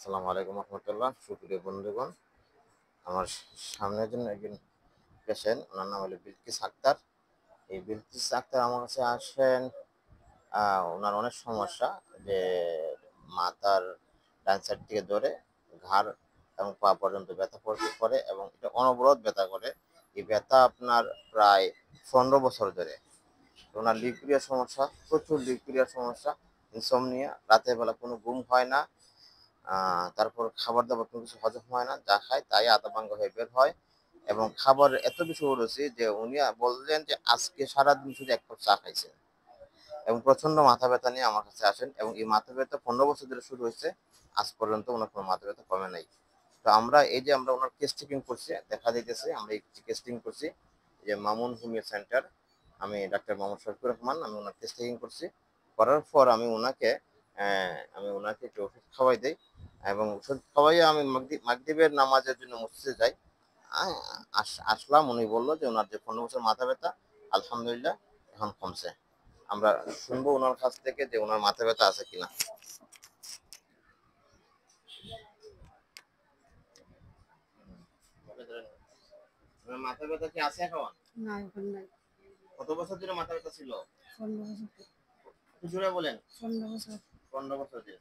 আসসালামু আলাইকুম রহমতুল্লাহ। সুপ্রিয় বন্ধুগণ, আমার সামনের জন্য একজন পেশেন্ট, ওনার নাম হলো বিলকিস আক্তার। এই বিলকিস আক্তার আমার কাছে আসেন। ওনার অনেক সমস্যা, যে মাথার ডান সাইড থেকে ধরে ঘাড় এবং পা পর্যন্ত ব্যথা করতে পারে এবং এটা অনবরত ব্যথা করে। এই ব্যথা আপনার প্রায় 15 বছর ধরে। ওনার লিকুরিয়ার সমস্যা, প্রচুর লিকুরিয়ার সমস্যা, ইনসমনিয়া, রাতের বেলা কোনো ঘুম হয় না। তারপর খাবার দাবার কোনো কিছু হজম হয় না, যা খায় তাই আধা ভাঙ্গা হয়ে বের হয়। এবং খাবারের এত বেশি রুচি যে উনি বললেন যে আজকে সারাদিন শুধু এক কাপ চা খাইছেন। এবং প্রচন্ড মাথা ব্যথা নিয়ে আমার কাছে আসেন, এবং এই মাথা ব্যথা 15 বছর ধরে শুরু হয়েছে। আজ পর্যন্ত ওনার কোনো মাথা ব্যথা কমে নাই। তো আমরা ওনার কেস টেকিং করছি, দেখা দিতেছে আমরা এই কেস টেকিং করছি, যে মামুন হোমিও সেন্টার। আমি ডাক্তার মোহাম্মদ শফিকুর রহমান, আমি ওনার কেস টেকিং করছি। করার পর আমি ওনাকে একটু ওষুধ খাওয়াই দেই, এবং ওষুধ খাওয়াইয়ে আমি মাগরিবের নামাজের জন্য মসজিদে যাই। আসলাম, উনি বললো যে ওনার যে 15 বছর মাথা ব্যথা, আলহামদুলিল্লাহ এখন কমছে। আমরা শুনবো ওনার কাছ থেকে যে ওনার মাথা ব্যথা আছে কিনা। ওনার মাথা ব্যথা কি আছে এখন? না, এখন নাই। কত বছর ধরে মাথা ব্যথা ছিল? 15 বছর। একটু জোরে বলেন। 15 বছর। 15 বছর ধরে।